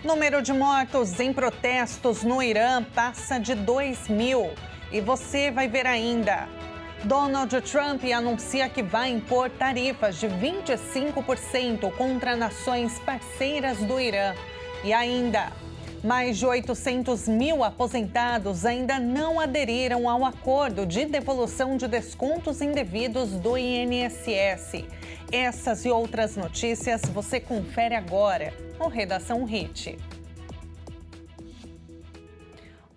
Número de mortos em protestos no Irã passa de 2.000. E você vai ver ainda. Donald Trump anuncia que vai impor tarifas de 25% contra nações parceiras do Irã. E ainda, mais de 800 mil aposentados ainda não aderiram ao acordo de devolução de descontos indevidos do INSS. Essas e outras notícias você confere agora no Redação Hit.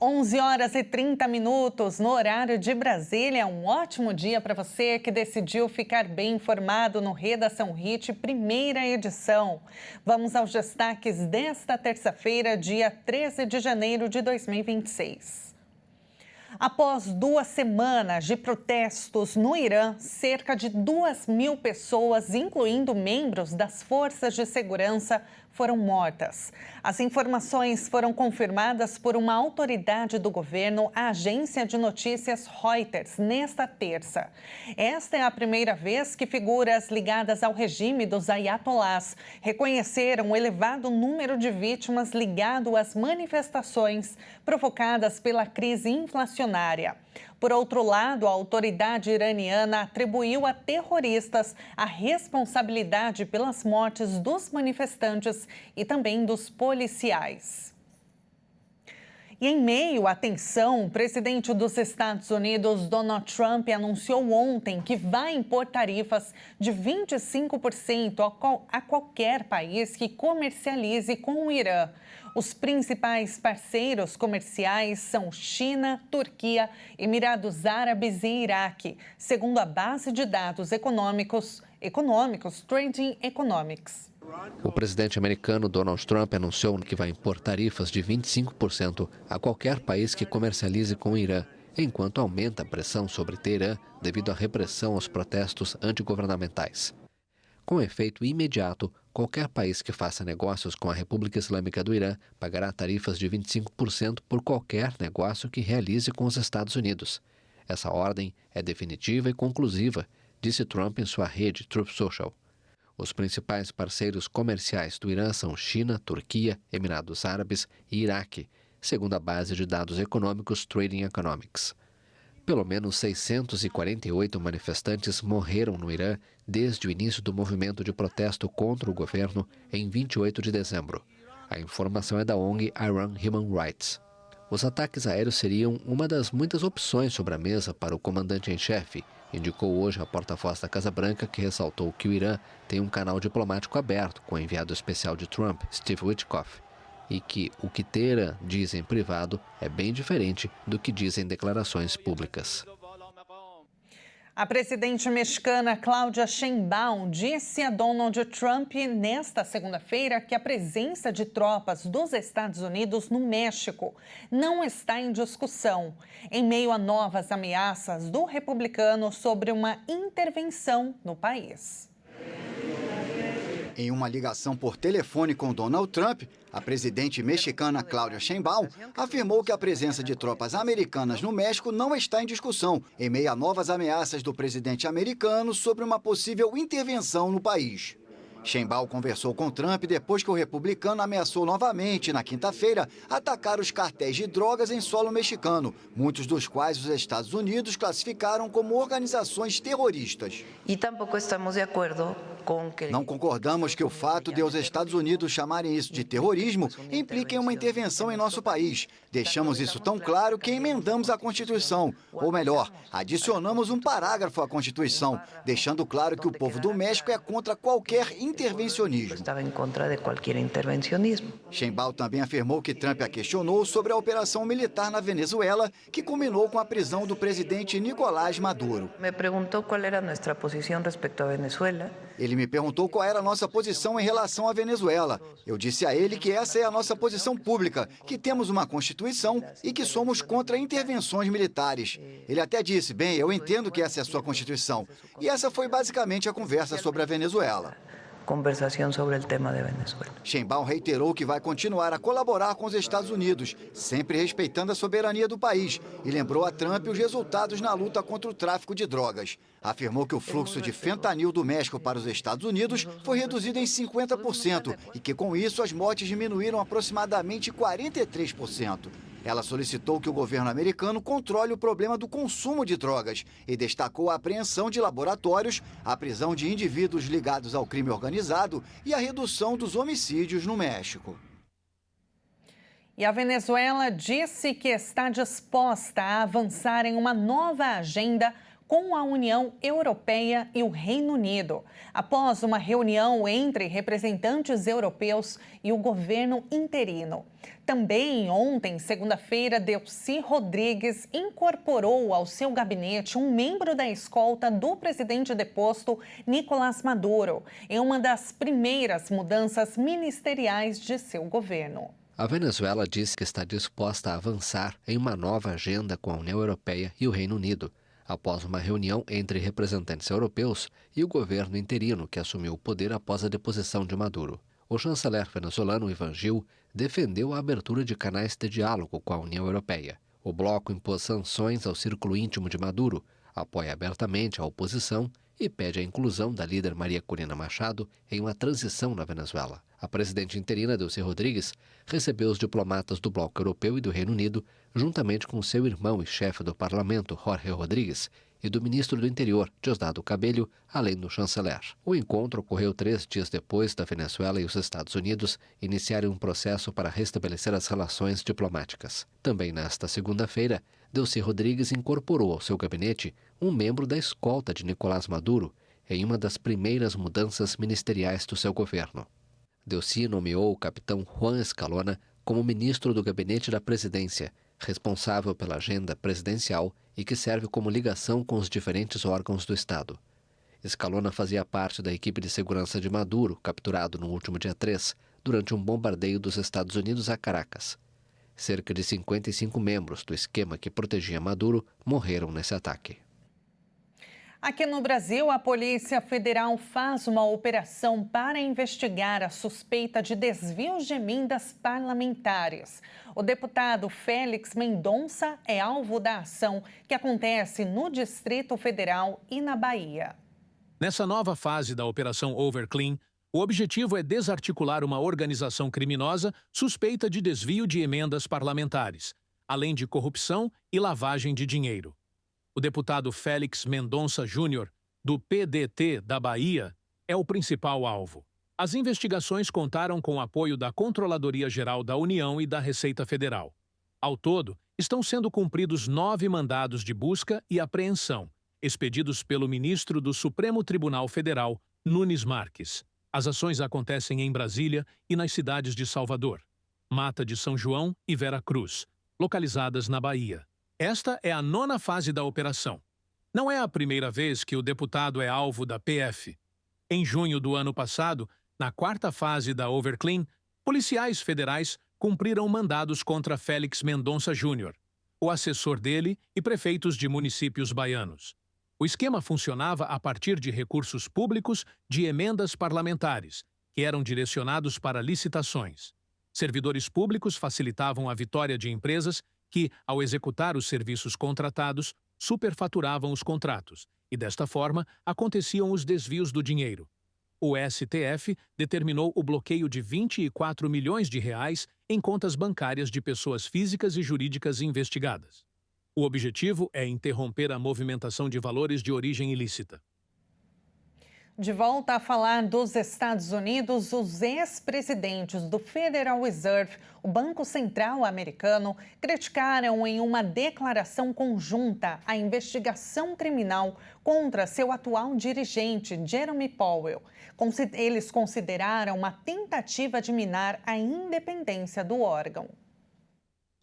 11h30 no horário de Brasília. Um ótimo dia para você que decidiu ficar bem informado no Redação Hit, primeira edição. Vamos aos destaques desta terça-feira, dia 13 de janeiro de 2026. Após 2 semanas de protestos no Irã, cerca de 2.000 pessoas, incluindo membros das forças de segurança, foram mortas. As informações foram confirmadas por uma autoridade do governo, a agência de notícias Reuters, nesta terça. Esta é a primeira vez que figuras ligadas ao regime dos ayatolás reconheceram o elevado número de vítimas ligado às manifestações provocadas pela crise inflacionária. Por outro lado, a autoridade iraniana atribuiu a terroristas a responsabilidade pelas mortes dos manifestantes e também dos policiais. E em meio à tensão, o presidente dos Estados Unidos, Donald Trump, anunciou ontem que vai impor tarifas de 25% a qualquer país que comercialize com o Irã. Os principais parceiros comerciais são China, Turquia, Emirados Árabes e Iraque, segundo a base de dados econômicos Trading Economics. O presidente americano Donald Trump anunciou que vai impor tarifas de 25% a qualquer país que comercialize com o Irã, enquanto aumenta a pressão sobre Teherã devido à repressão aos protestos antigovernamentais. Com efeito imediato, qualquer país que faça negócios com a República Islâmica do Irã pagará tarifas de 25% por qualquer negócio que realize com os Estados Unidos. Essa ordem é definitiva e conclusiva, disse Trump em sua rede Truth Social. Os principais parceiros comerciais do Irã são China, Turquia, Emirados Árabes e Iraque, segundo a base de dados econômicos Trading Economics. Pelo menos 648 manifestantes morreram no Irã desde o início do movimento de protesto contra o governo em 28 de dezembro. A informação é da ONG Iran Human Rights. Os ataques aéreos seriam uma das muitas opções sobre a mesa para o comandante em chefe, indicou hoje a porta-voz da Casa Branca, que ressaltou que o Irã tem um canal diplomático aberto com o enviado especial de Trump, Steve Witkoff, e que o que Teherã diz em privado é bem diferente do que diz em declarações públicas. A presidente mexicana Claudia Sheinbaum disse a Donald Trump nesta segunda-feira que a presença de tropas dos Estados Unidos no México não está em discussão, em meio a novas ameaças do republicano sobre uma intervenção no país. Em uma ligação por telefone com Donald Trump, a presidente mexicana Claudia Sheinbaum afirmou que a presença de tropas americanas no México não está em discussão, em meio a novas ameaças do presidente americano sobre uma possível intervenção no país. Sheinbaum conversou com Trump depois que o republicano ameaçou novamente, na quinta-feira, atacar os cartéis de drogas em solo mexicano, muitos dos quais os Estados Unidos classificaram como organizações terroristas. E tampouco estamos de acordo com que... Não concordamos que o fato de os Estados Unidos chamarem isso de terrorismo implique uma intervenção em nosso país. Deixamos isso tão claro que emendamos a Constituição, ou melhor, adicionamos um parágrafo à Constituição, deixando claro que o povo do México é contra qualquer intervencionismo. Estava em contra de qualquer intervencionismo. Sheinbaum também afirmou que Trump a questionou sobre a operação militar na Venezuela, que culminou com a prisão do presidente Nicolás Maduro. Me perguntou qual era nossa posição respeito à Venezuela. Ele me perguntou qual era a nossa posição em relação à Venezuela. Eu disse a ele que essa é a nossa posição pública, que temos uma Constituição e que somos contra intervenções militares. Ele até disse, bem, eu entendo que essa é a sua Constituição. E essa foi basicamente a conversa sobre a Venezuela. conversación sobre el tema de Venezuela. Sheinbaum reiterou que vai continuar a colaborar com os Estados Unidos, sempre respeitando a soberania do país, e lembrou a Trump os resultados na luta contra o tráfico de drogas. Afirmou que o fluxo de fentanil do México para os Estados Unidos foi reduzido em 50% e que, com isso, as mortes diminuíram aproximadamente 43%. Ela solicitou que o governo americano controle o problema do consumo de drogas e destacou a apreensão de laboratórios, a prisão de indivíduos ligados ao crime organizado e a redução dos homicídios no México. E a Venezuela disse que está disposta a avançar em uma nova agenda com a União Europeia e o Reino Unido, após uma reunião entre representantes europeus e o governo interino. Também ontem, segunda-feira, Delcy Rodrigues incorporou ao seu gabinete um membro da escolta do presidente deposto, Nicolás Maduro, em uma das primeiras mudanças ministeriais de seu governo. A Venezuela disse que está disposta a avançar em uma nova agenda com a União Europeia e o Reino Unido, após uma reunião entre representantes europeus e o governo interino que assumiu o poder após a deposição de Maduro. O chanceler venezuelano Ivan Gil defendeu a abertura de canais de diálogo com a União Europeia. O bloco impôs sanções ao círculo íntimo de Maduro, apoia abertamente a oposição e pede a inclusão da líder Maria Corina Machado em uma transição na Venezuela. A presidente interina, Delcy Rodrigues, recebeu os diplomatas do bloco europeu e do Reino Unido, juntamente com seu irmão e chefe do parlamento, Jorge Rodrigues, e do ministro do Interior, Diosdado Cabello, além do chanceler. O encontro ocorreu 3 dias depois da Venezuela e os Estados Unidos iniciarem um processo para restabelecer as relações diplomáticas. Também nesta segunda-feira, Delcy Rodrigues incorporou ao seu gabinete um membro da escolta de Nicolás Maduro em uma das primeiras mudanças ministeriais do seu governo. Delcy nomeou o capitão Juan Escalona como ministro do gabinete da presidência, responsável pela agenda presidencial e que serve como ligação com os diferentes órgãos do Estado. Escalona fazia parte da equipe de segurança de Maduro, capturado no último dia 3, durante um bombardeio dos Estados Unidos a Caracas. Cerca de 55 membros do esquema que protegia Maduro morreram nesse ataque. Aqui no Brasil, a Polícia Federal faz uma operação para investigar a suspeita de desvios de emendas parlamentares. O deputado Félix Mendonça é alvo da ação que acontece no Distrito Federal e na Bahia. Nessa nova fase da Operação Overclean, o objetivo é desarticular uma organização criminosa suspeita de desvio de emendas parlamentares, além de corrupção e lavagem de dinheiro. O deputado Félix Mendonça Júnior, do PDT da Bahia, é o principal alvo. As investigações contaram com o apoio da Controladoria Geral da União e da Receita Federal. Ao todo, estão sendo cumpridos 9 mandados de busca e apreensão, expedidos pelo ministro do Supremo Tribunal Federal, Nunes Marques. As ações acontecem em Brasília e nas cidades de Salvador, Mata de São João e Vera Cruz, localizadas na Bahia. Esta é a 9ª fase da operação. Não é a primeira vez que o deputado é alvo da PF. Em junho do ano passado, na 4ª fase da Overclean, policiais federais cumpriram mandados contra Félix Mendonça Júnior, o assessor dele e prefeitos de municípios baianos. O esquema funcionava a partir de recursos públicos de emendas parlamentares, que eram direcionados para licitações. Servidores públicos facilitavam a vitória de empresas que, ao executar os serviços contratados, superfaturavam os contratos e, desta forma, aconteciam os desvios do dinheiro. O STF determinou o bloqueio de 24 milhões de reais em contas bancárias de pessoas físicas e jurídicas investigadas. O objetivo é interromper a movimentação de valores de origem ilícita. De volta a falar dos Estados Unidos, os ex-presidentes do Federal Reserve, o Banco Central americano, criticaram em uma declaração conjunta a investigação criminal contra seu atual dirigente, Jerome Powell. Eles consideraram uma tentativa de minar a independência do órgão.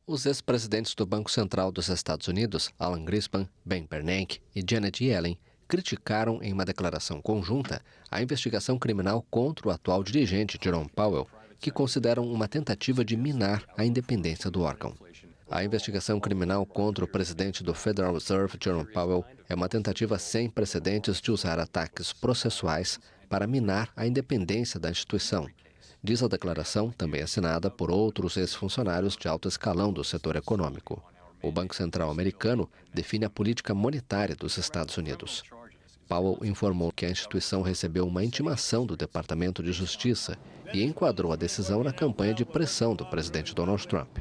Os ex-presidentes do Banco Central dos Estados Unidos, Alan Greenspan, Ben Bernanke e Janet Yellen, criticaram em uma declaração conjunta a investigação criminal contra o atual dirigente, Jerome Powell, que consideram uma tentativa de minar a independência do órgão. A investigação criminal contra o presidente do Federal Reserve, Jerome Powell, é uma tentativa sem precedentes de usar ataques processuais para minar a independência da instituição. Diz a declaração, também assinada por outros ex-funcionários de alto escalão do setor econômico. O Banco Central americano define a política monetária dos Estados Unidos. Powell informou que a instituição recebeu uma intimação do Departamento de Justiça e enquadrou a decisão na campanha de pressão do presidente Donald Trump.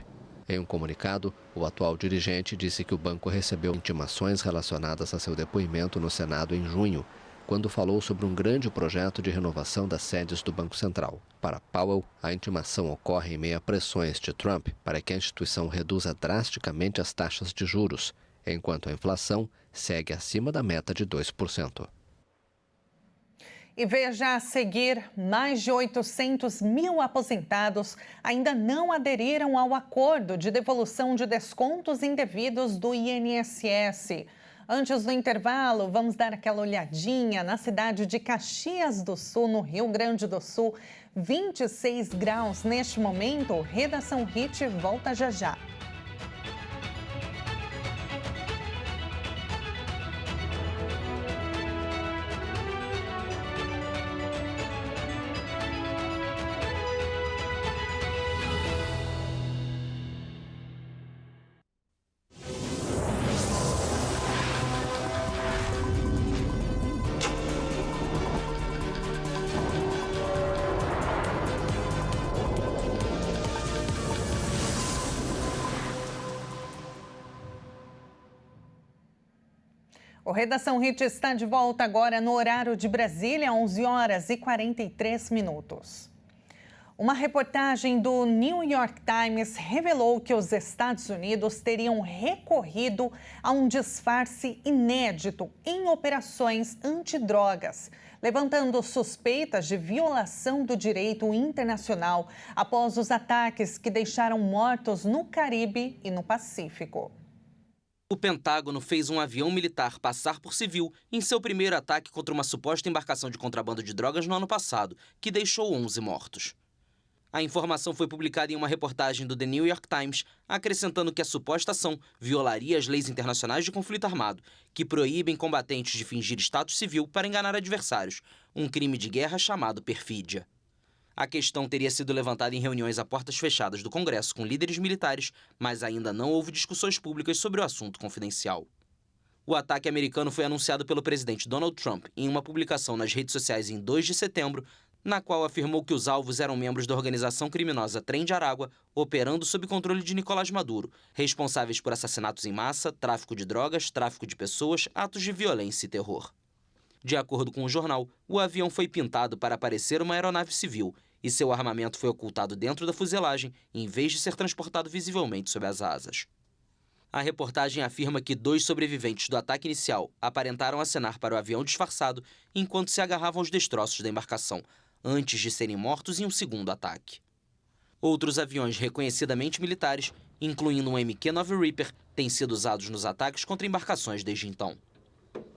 Em um comunicado, o atual dirigente disse que o banco recebeu intimações relacionadas a seu depoimento no Senado em junho, quando falou sobre um grande projeto de renovação das sedes do Banco Central. Para Powell, a intimação ocorre em meio a pressões de Trump para que a instituição reduza drasticamente as taxas de juros, enquanto a inflação segue acima da meta de 2%. E veja a seguir, mais de 800 mil aposentados ainda não aderiram ao acordo de devolução de descontos indevidos do INSS. Antes do intervalo, vamos dar aquela olhadinha na cidade de Caxias do Sul, no Rio Grande do Sul. 26 graus neste momento. Redação HIT volta já já. O Redação HIT está de volta agora no horário de Brasília, 11 horas e 43 minutos. Uma reportagem do New York Times revelou que os Estados Unidos teriam recorrido a um disfarce inédito em operações antidrogas, levantando suspeitas de violação do direito internacional após os ataques que deixaram mortos no Caribe e no Pacífico. O Pentágono fez um avião militar passar por civil em seu primeiro ataque contra uma suposta embarcação de contrabando de drogas no ano passado, que deixou 11 mortos. A informação foi publicada em uma reportagem do The New York Times, acrescentando que a suposta ação violaria as leis internacionais de conflito armado, que proíbem combatentes de fingir status civil para enganar adversários, um crime de guerra chamado perfídia. A questão teria sido levantada em reuniões a portas fechadas do Congresso com líderes militares, mas ainda não houve discussões públicas sobre o assunto confidencial. O ataque americano foi anunciado pelo presidente Donald Trump em uma publicação nas redes sociais em 2 de setembro, na qual afirmou que os alvos eram membros da organização criminosa Trem de Aragua, operando sob controle de Nicolás Maduro, responsáveis por assassinatos em massa, tráfico de drogas, tráfico de pessoas, atos de violência e terror. De acordo com o jornal, o avião foi pintado para parecer uma aeronave civil e seu armamento foi ocultado dentro da fuselagem, em vez de ser transportado visivelmente sob as asas. A reportagem afirma que 2 sobreviventes do ataque inicial aparentaram acenar para o avião disfarçado enquanto se agarravam aos destroços da embarcação, antes de serem mortos em um segundo ataque. Outros aviões reconhecidamente militares, incluindo um MQ-9 Reaper, têm sido usados nos ataques contra embarcações desde então.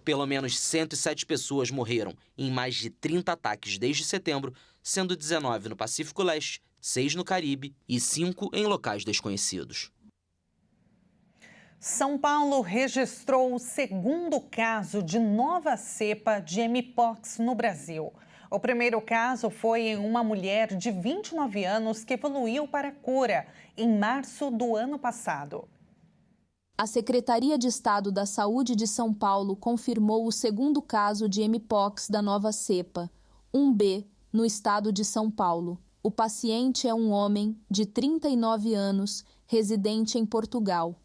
Pelo menos 107 pessoas morreram em mais de 30 ataques desde setembro, sendo 19 no Pacífico Leste, 6 no Caribe e 5 em locais desconhecidos. São Paulo registrou o segundo caso de nova cepa de mpox no Brasil. O primeiro caso foi em uma mulher de 29 anos que evoluiu para a cura em março do ano passado. A Secretaria de Estado da Saúde de São Paulo confirmou o segundo caso de mpox da nova cepa, 1B, no estado de São Paulo. O paciente é um homem de 39 anos, residente em Portugal.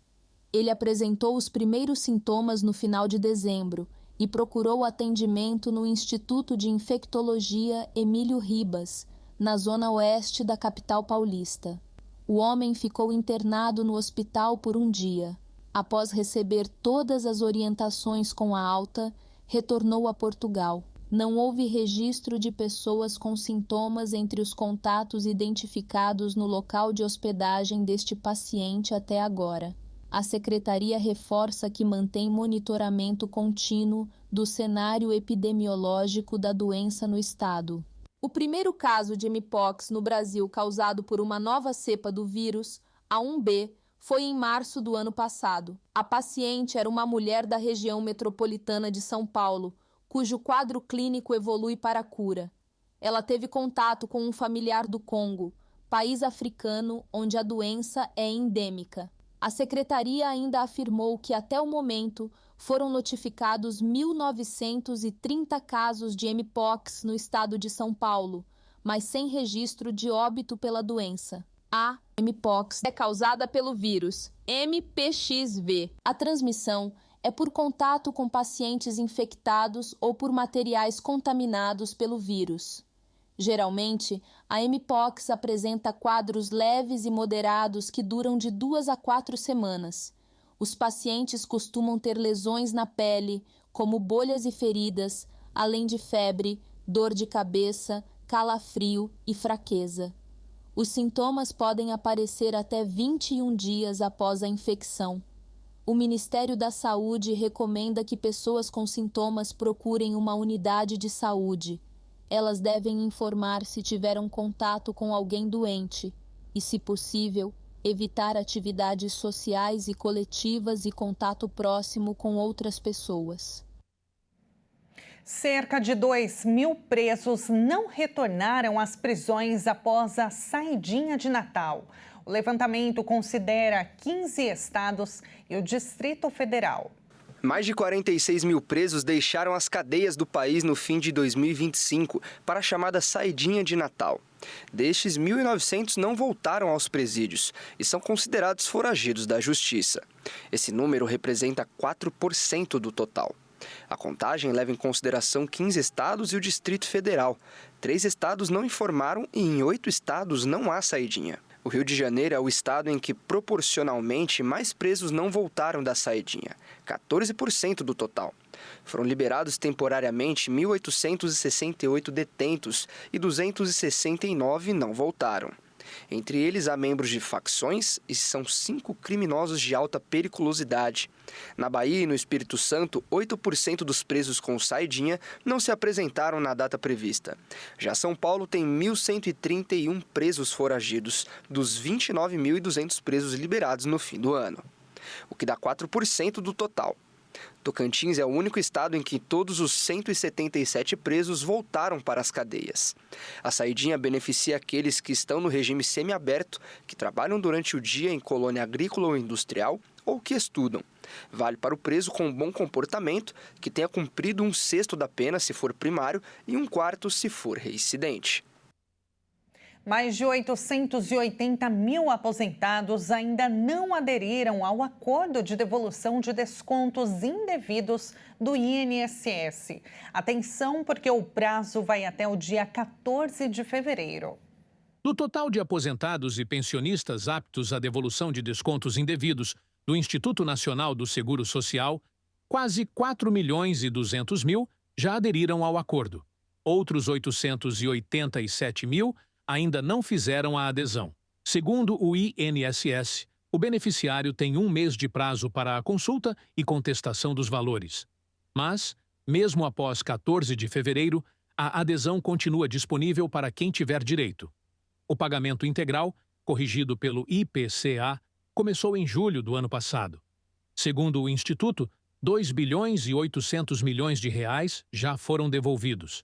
Ele apresentou os primeiros sintomas no final de dezembro e procurou atendimento no Instituto de Infectologia Emílio Ribas, na zona oeste da capital paulista. O homem ficou internado no hospital por um dia. Após receber todas as orientações com a alta, retornou a Portugal. Não houve registro de pessoas com sintomas entre os contatos identificados no local de hospedagem deste paciente até agora. A Secretaria reforça que mantém monitoramento contínuo do cenário epidemiológico da doença no estado. O primeiro caso de mpox no Brasil causado por uma nova cepa do vírus, a 1B, foi em março do ano passado. A paciente era uma mulher da região metropolitana de São Paulo, cujo quadro clínico evolui para a cura. Ela teve contato com um familiar do Congo, país africano onde a doença é endêmica. A secretaria ainda afirmou que, até o momento, foram notificados 1.930 casos de mpox no estado de São Paulo, mas sem registro de óbito pela doença. A mpox é causada pelo vírus MPXV. A transmissão é por contato com pacientes infectados ou por materiais contaminados pelo vírus. Geralmente, a mpox apresenta quadros leves e moderados que duram de 2 a 4 semanas. Os pacientes costumam ter lesões na pele, como bolhas e feridas, além de febre, dor de cabeça, calafrio e fraqueza. Os sintomas podem aparecer até 21 dias após a infecção. O Ministério da Saúde recomenda que pessoas com sintomas procurem uma unidade de saúde. Elas devem informar se tiveram contato com alguém doente e, se possível, evitar atividades sociais e coletivas e contato próximo com outras pessoas. Cerca de 2.000 presos não retornaram às prisões após a saidinha de Natal. O levantamento considera 15 estados e o Distrito Federal. Mais de 46 mil presos deixaram as cadeias do país no fim de 2025 para a chamada saidinha de Natal. Destes, 1.900 não voltaram aos presídios e são considerados foragidos da justiça. Esse número representa 4% do total. A contagem leva em consideração 15 estados e o Distrito Federal. 3 estados não informaram e em 8 estados não há saidinha. O Rio de Janeiro é o estado em que, proporcionalmente, mais presos não voltaram da saidinha, 14% do total. Foram liberados temporariamente 1.868 detentos e 269 não voltaram. Entre eles há membros de facções e são 5 criminosos de alta periculosidade. Na Bahia e no Espírito Santo, 8% dos presos com saidinha não se apresentaram na data prevista. Já São Paulo tem 1.131 presos foragidos, dos 29.200 presos liberados no fim do ano, o que dá 4% do total. Tocantins é o único estado em que todos os 177 presos voltaram para as cadeias. A saidinha beneficia aqueles que estão no regime semiaberto, que trabalham durante o dia em colônia agrícola ou industrial ou que estudam. Vale para o preso com bom comportamento, que tenha cumprido 1/6 da pena se for primário e 1/4 se for reincidente. Mais de 880 mil aposentados ainda não aderiram ao acordo de devolução de descontos indevidos do INSS. Atenção, porque o prazo vai até o dia 14 de fevereiro. Do total de aposentados e pensionistas aptos à devolução de descontos indevidos do Instituto Nacional do Seguro Social, quase 4.200.000 já aderiram ao acordo. Outros 887 mil ainda não fizeram a adesão. Segundo o INSS, o beneficiário tem 1 mês de prazo para a consulta e contestação dos valores. Mas, mesmo após 14 de fevereiro, a adesão continua disponível para quem tiver direito. O pagamento integral, corrigido pelo IPCA, começou em julho do ano passado. Segundo o Instituto, 2,8 bilhões de reais já foram devolvidos.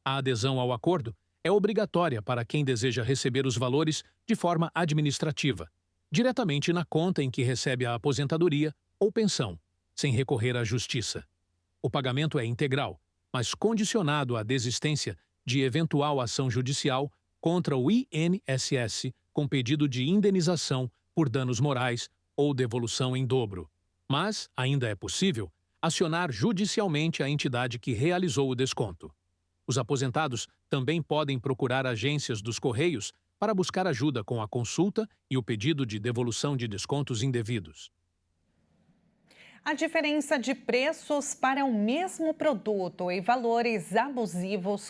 A adesão ao acordo é obrigatória para quem deseja receber os valores de forma administrativa, diretamente na conta em que recebe a aposentadoria ou pensão, sem recorrer à justiça. O pagamento é integral, mas condicionado à desistência de eventual ação judicial contra o INSS com pedido de indenização por danos morais ou devolução em dobro. Mas ainda é possível acionar judicialmente a entidade que realizou o desconto. Os aposentados também podem procurar agências dos Correios para buscar ajuda com a consulta e o pedido de devolução de descontos indevidos. A diferença de preços para o mesmo produto e valores abusivos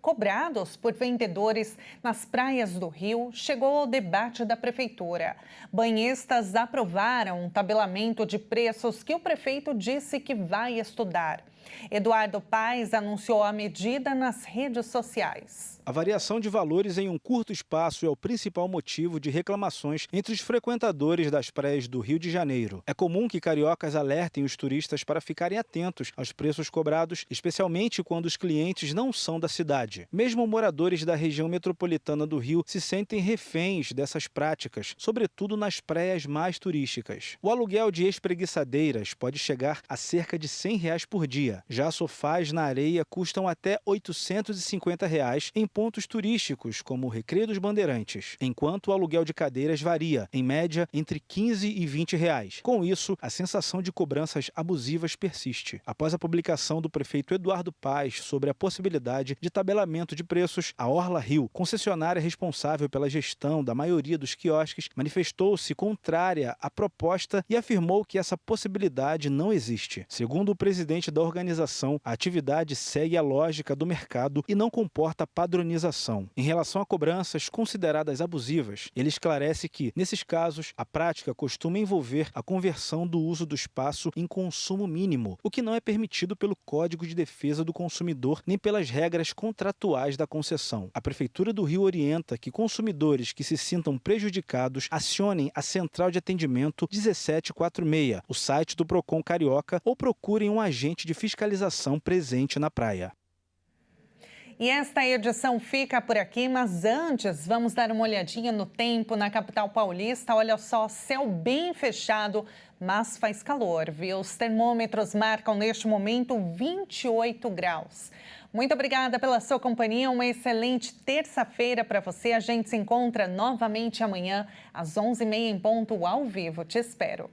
cobrados por vendedores nas praias do Rio chegou ao debate da Prefeitura. Banhistas aprovaram um tabelamento de preços que o prefeito disse que vai estudar. Eduardo Paes anunciou a medida nas redes sociais. A variação de valores em um curto espaço é o principal motivo de reclamações entre os frequentadores das praias do Rio de Janeiro. É comum que cariocas alertem os turistas para ficarem atentos aos preços cobrados, especialmente quando os clientes não são da cidade. Mesmo moradores da região metropolitana do Rio se sentem reféns dessas práticas, sobretudo nas praias mais turísticas. O aluguel de espreguiçadeiras pode chegar a cerca de R$100 por dia. Já sofás na areia custam até R$ 850 em pontos turísticos, como o Recreio dos Bandeirantes, enquanto o aluguel de cadeiras varia, em média, entre R$15 e R$20. Com isso, a sensação de cobranças abusivas persiste. Após a publicação do prefeito Eduardo Paes sobre a possibilidade de tabelamento de preços, a Orla Rio, concessionária responsável pela gestão da maioria dos quiosques, manifestou-se contrária à proposta e afirmou que essa possibilidade não existe. Segundo o presidente da organização, a atividade segue a lógica do mercado e não comporta padronização. Em relação a cobranças consideradas abusivas, ele esclarece que, nesses casos, a prática costuma envolver a conversão do uso do espaço em consumo mínimo, o que não é permitido pelo Código de Defesa do Consumidor nem pelas regras contratuais da concessão. A Prefeitura do Rio orienta que consumidores que se sintam prejudicados acionem a Central de Atendimento 1746, o site do Procon Carioca, ou procurem um agente de fiscalização presente na praia. E esta edição fica por aqui, mas antes vamos dar uma olhadinha no tempo na capital paulista. Olha só, céu bem fechado, mas faz calor, viu? Os termômetros marcam neste momento 28 graus. Muito obrigada pela sua companhia, uma excelente terça-feira para você. A gente se encontra novamente amanhã às 11h30 em ponto ao vivo. Te espero.